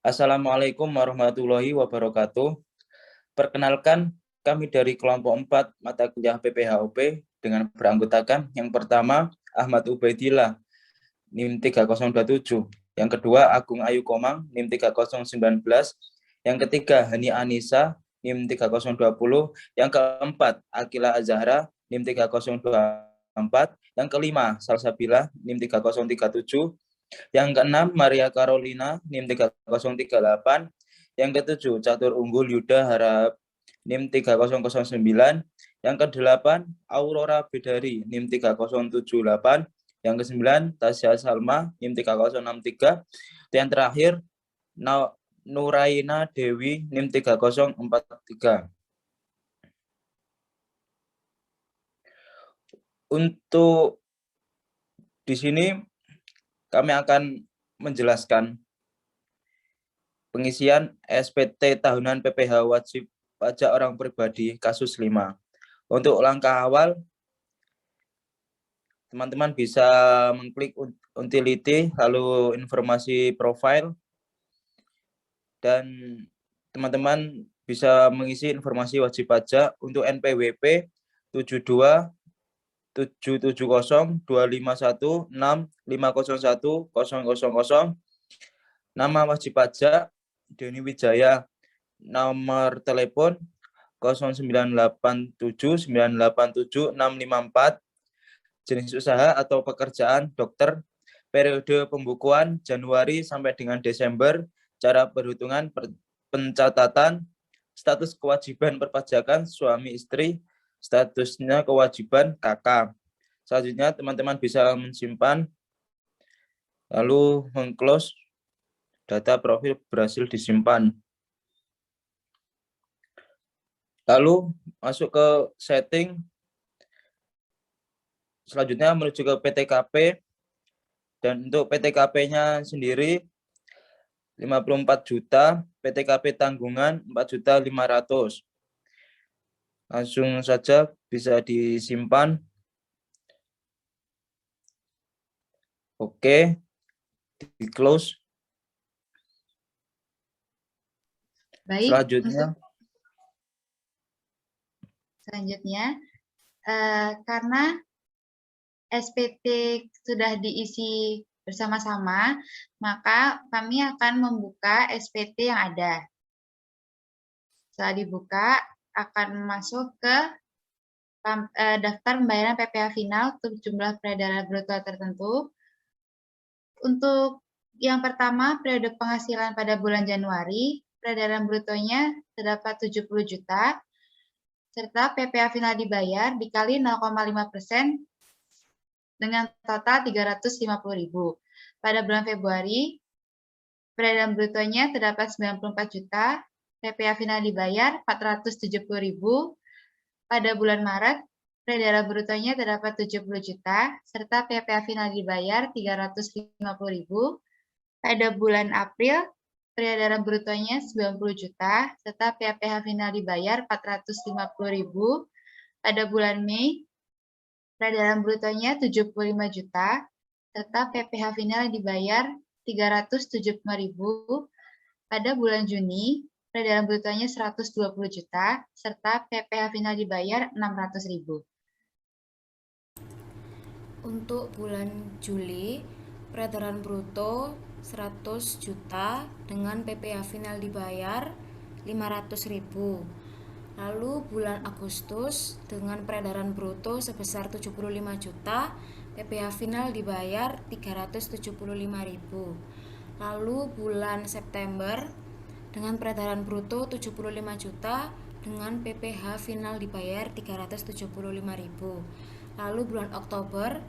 Assalamualaikum warahmatullahi wabarakatuh. Perkenalkan, kami dari kelompok 4 mata kuliah PPHUP dengan beranggotakan yang pertama Ahmad Ubaidillah NIM 3027, yang kedua Agung Ayu Komang NIM 3019, yang ketiga Hani Anissa NIM 3020, yang keempat Akila Azhara NIM 3024, yang kelima Salsabila NIM 3037, yang keenam, Maria Carolina, NIM 3038. Yang ketujuh, Catur Unggul Yuda Harap, NIM 3009. Yang kedelapan, Aurora Bedari, NIM 3078. Yang kesembilan, Tasya Salma, NIM 3063. Yang terakhir, Nuraina Dewi, NIM 3043. Untuk di sini kami akan menjelaskan pengisian SPT tahunan PPh wajib pajak orang pribadi kasus 5. Untuk langkah awal, teman-teman bisa mengklik utility, lalu informasi profile, dan teman-teman bisa mengisi informasi wajib pajak untuk NPWP 72 770 251 6 501 000, nama wajib pajak Denny Wijaya, nomor telepon 0987987654, jenis usaha atau pekerjaan dokter, periode pembukuan Januari sampai dengan Desember, cara perhitungan pencatatan, status kewajiban perpajakan suami istri, statusnya kewajiban kakak. Selanjutnya teman-teman bisa menyimpan lalu mengclose data profil berhasil disimpan. Lalu masuk ke setting, selanjutnya menuju ke PTKP, dan untuk PTKP-nya sendiri 54 juta, PTKP tanggungan 4.500.000. Langsung saja bisa disimpan. Oke, di close. Baik, selanjutnya karena SPT sudah diisi bersama-sama, maka kami akan membuka SPT yang ada. Setelah dibuka, akan masuk ke daftar pembayaran PPh final untuk jumlah peredaran bruto tertentu. Untuk yang pertama, periode penghasilan pada bulan Januari, peredaran brutonya terdapat 70 juta, serta PPh final dibayar dikali 0,5% dengan total 350.000. Pada bulan Februari, peredaran brutonya terdapat 94 juta, PPh final dibayar 470.000. Pada bulan Maret, peredaran brutonya terdapat 70 juta, serta PPh final dibayar 350.000. Pada bulan April, peredaran brutonya 90 juta, serta PPh final dibayar 450.000. Pada bulan Mei, peredaran brutonya 75 juta, serta PPh final dibayar 375.000. Pada bulan Juni, peredaran brutonya 120 juta, serta PPh final dibayar 600.000. Untuk bulan Juli, peredaran bruto 100 juta dengan PPh final dibayar 500.000. Lalu bulan Agustus dengan peredaran bruto sebesar 75 juta, PPh final dibayar 375.000. Lalu bulan September dengan peredaran bruto 75 juta dengan PPh final dibayar 375.000. Lalu bulan Oktober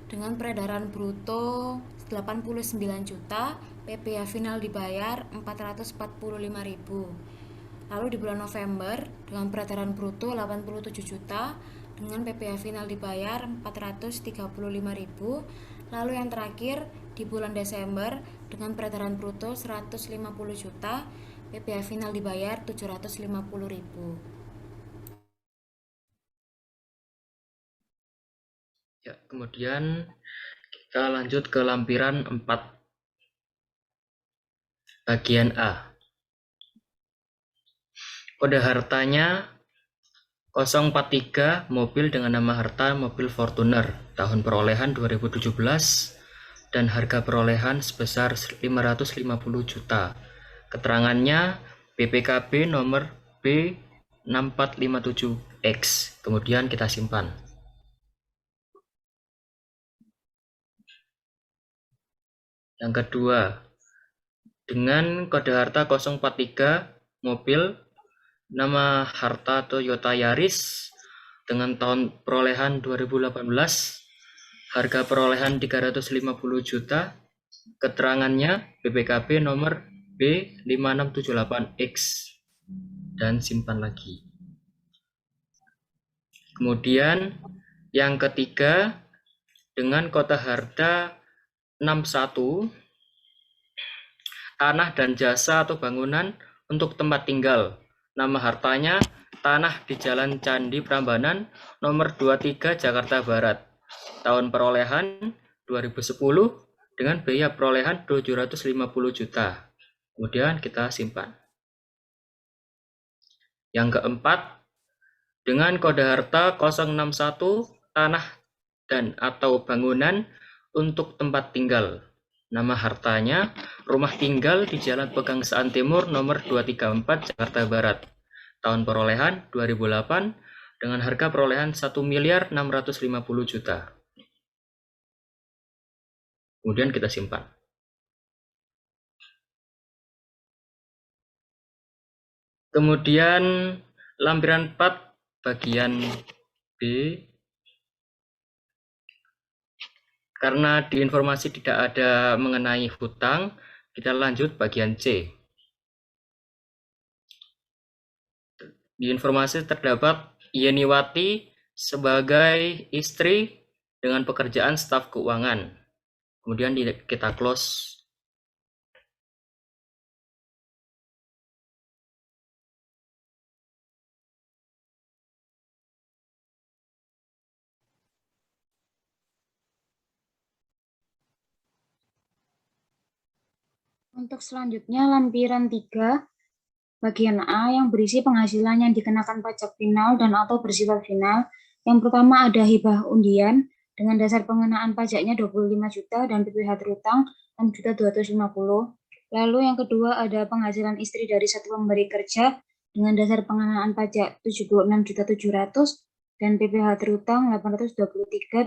dengan peredaran bruto 89 juta, PPh final dibayar 445.000. Lalu di bulan November dengan peredaran bruto 87 juta dengan PPh final dibayar 435.000. Lalu yang terakhir di bulan Desember dengan peredaran bruto 150 juta, PPh final dibayar 750.000. Ya, kemudian kita lanjut ke lampiran 4. Bagian A. Kode hartanya 043, mobil dengan nama harta mobil Fortuner, tahun perolehan 2017, dan harga perolehan sebesar 550 juta. Keterangannya BPKB nomor B6457X. Kemudian kita simpan. Yang kedua, dengan kode harta 043, mobil nama harta Toyota Yaris dengan tahun perolehan 2018, harga perolehan 350 juta, keterangannya BPKB nomor B5678X, dan simpan lagi. Kemudian yang ketiga, dengan kode harta 61, tanah dan jasa atau bangunan untuk tempat tinggal. Nama hartanya tanah di Jalan Candi Prambanan nomor 23 Jakarta Barat. Tahun perolehan 2010 dengan biaya perolehan 750 juta. Kemudian kita simpan. Yang keempat, dengan kode harta 061, tanah dan atau bangunan untuk tempat tinggal. Nama hartanya rumah tinggal di Jalan Pegangsaan Timur nomor 234 Jakarta Barat. Tahun perolehan 2008 dengan harga perolehan 1.650 juta. Kemudian kita simpan. Kemudian lampiran 4 bagian B. Karena di informasi tidak ada mengenai hutang, kita lanjut bagian C. Di informasi terdapat Yeniwati sebagai istri dengan pekerjaan staf keuangan. Kemudian kita close. Untuk selanjutnya lampiran 3 bagian A yang berisi penghasilan yang dikenakan pajak final dan atau bersifat final. Yang pertama ada hibah undian dengan dasar pengenaan pajaknya 25 juta dan PPh terutang 6.250. Lalu yang kedua ada penghasilan istri dari satu pemberi kerja dengan dasar pengenaan pajak 76.700 dan PPh terutang 823.250.000.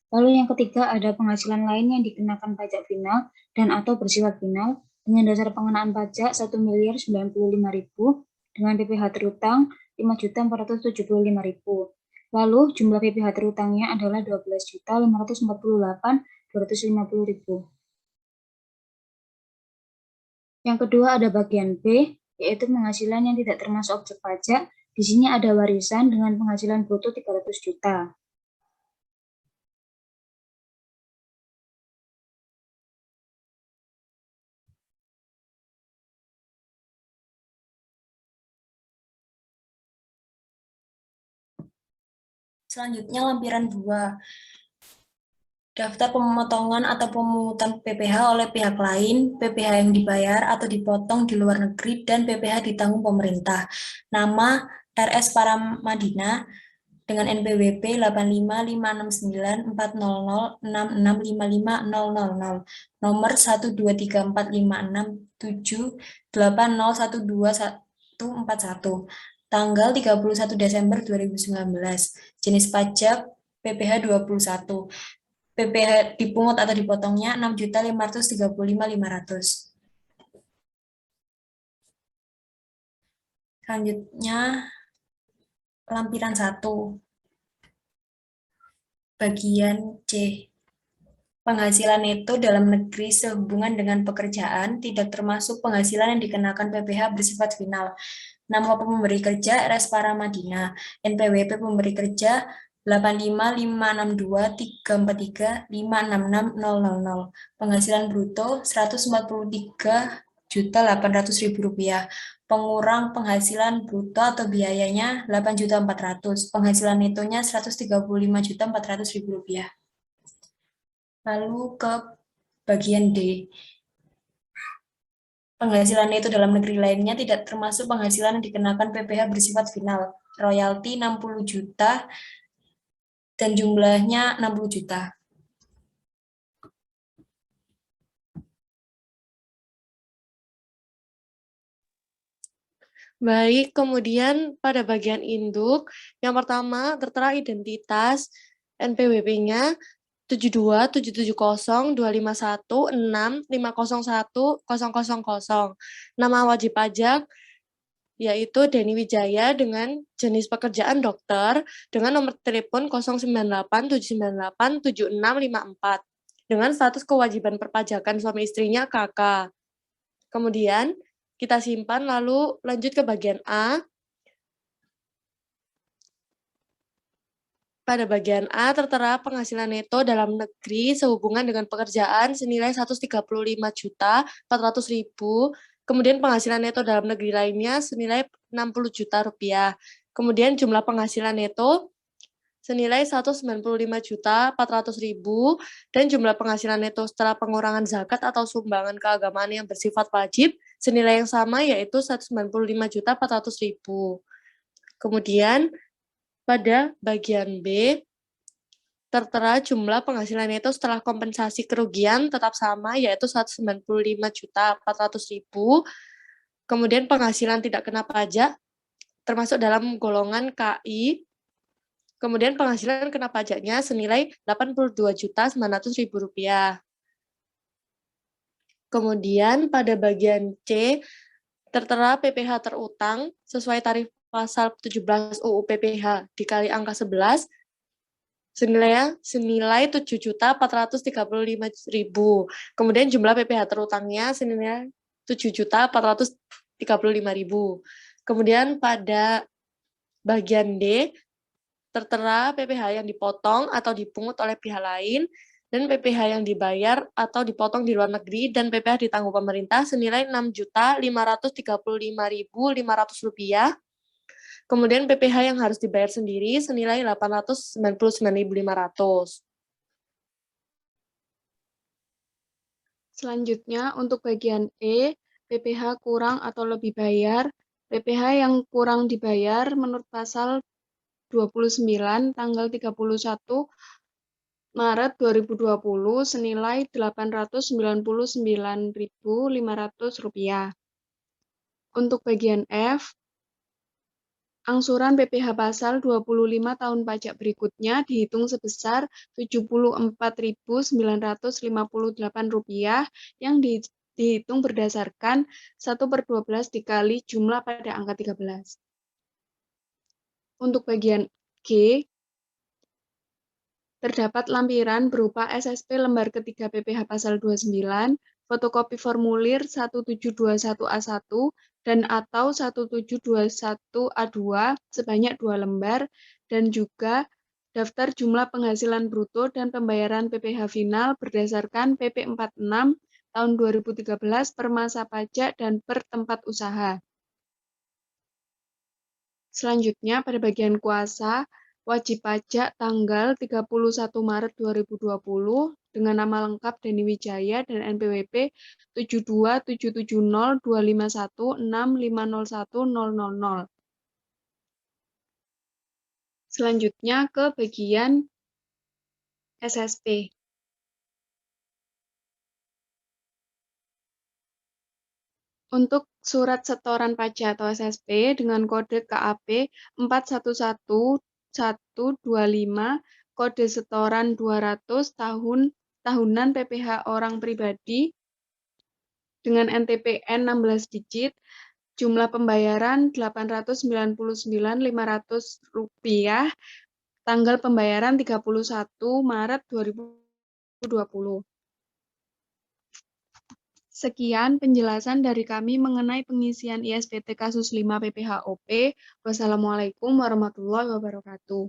Lalu yang ketiga ada penghasilan lain yang dikenakan pajak final dan atau bersifat final dengan dasar pengenaan pajak 1.095.000 dengan PPh terutang 5.475.000. Lalu jumlah PPh terutangnya adalah 12.548.250.000. Yang kedua ada bagian B, yaitu penghasilan yang tidak termasuk objek pajak. Di sini ada warisan dengan penghasilan bruto 300 juta. Selanjutnya lampiran 2. Daftar pemotongan atau pemungutan PPh oleh pihak lain, PPh yang dibayar atau dipotong di luar negeri, dan PPh ditanggung pemerintah. Nama RS Paramadina dengan NPWP 855694006655000, nomor 1234567801241, tanggal 31 Desember 2019, jenis pajak PPh 21, PPh dipungut atau dipotongnya 6.535.500. Selanjutnya lampiran 1 bagian C. Penghasilan neto dalam negeri sehubungan dengan pekerjaan tidak termasuk penghasilan yang dikenakan PPh bersifat final. Nama pemberi kerja RS Paramadina, NPWP pemberi kerja 8556234356600. Penghasilan bruto 143.800.000 rupiah. Pengurang penghasilan bruto atau biayanya 8.400.000. Penghasilan netonya 135.400.000 rupiah. Lalu ke bagian D. penghasilan neto dalam negeri lainnya tidak termasuk penghasilan yang dikenakan PPh bersifat final. Royalti 60 juta dan jumlahnya 60 juta. Baik, kemudian pada bagian induk, yang pertama tertera identitas NPWP-nya 72.701.251.6.501.000. Nama wajib pajak yaitu Denny Wijaya dengan jenis pekerjaan dokter dengan nomor telepon 09879876654 dengan status kewajiban perpajakan suami istrinya KK. Kemudian kita simpan lalu lanjut ke bagian A. Pada bagian A tertera penghasilan neto dalam negeri sehubungan dengan pekerjaan senilai 135.400.000, kemudian penghasilan neto dalam negeri lainnya senilai 60 juta rupiah. Kemudian jumlah penghasilan neto senilai 195.400.000 dan jumlah penghasilan neto setelah pengurangan zakat atau sumbangan keagamaan yang bersifat wajib senilai yang sama yaitu 195.400.000. Kemudian pada bagian B tertera jumlah penghasilan neto setelah kompensasi kerugian tetap sama yaitu 195.400.000. Kemudian penghasilan tidak kena pajak termasuk dalam golongan KI. Kemudian penghasilan kena pajaknya senilai Rp82.900.000. Kemudian pada bagian C tertera PPh terutang sesuai tarif pasal 17 UU PPh dikali angka 11 senilai Rp7.435.000. Kemudian jumlah PPh terutangnya senilai Rp7.435.000. Kemudian pada bagian D tertera PPh yang dipotong atau dipungut oleh pihak lain dan PPh yang dibayar atau dipotong di luar negeri dan PPh ditanggung pemerintah senilai Rp6.535.500. Kemudian PPh yang harus dibayar sendiri senilai Rp899.500. Selanjutnya untuk bagian E, PPh kurang atau lebih bayar. PPh yang kurang dibayar menurut pasal 29 tanggal 31 Maret 2020 senilai Rp899.500. Untuk bagian F, angsuran PPh pasal 25 tahun pajak berikutnya dihitung sebesar Rp74.958 yang dihitung berdasarkan 1/12 dikali jumlah pada angka 13. Untuk bagian G, terdapat lampiran berupa SSP lembar ketiga PPh pasal 29, fotokopi formulir 1721A1 dan atau 1721A2 sebanyak 2 lembar, dan juga daftar jumlah penghasilan bruto dan pembayaran PPh final berdasarkan PP 46 tahun 2013 per masa pajak dan per tempat usaha. Selanjutnya pada bagian kuasa, wajib pajak tanggal 31 Maret 2020 dengan nama lengkap Denny Wijaya dan NPWP 72.770.251.6501000. Selanjutnya ke bagian SSP. Untuk surat setoran pajak atau SSP dengan kode KAP 411125, kode setoran 200 tahunan PPh orang pribadi dengan NTPN 16 digit, jumlah pembayaran Rp899.500, tanggal pembayaran 31 Maret 2020. Sekian penjelasan dari kami mengenai pengisian ISPT kasus 5 PPh OP. Wassalamualaikum warahmatullahi wabarakatuh.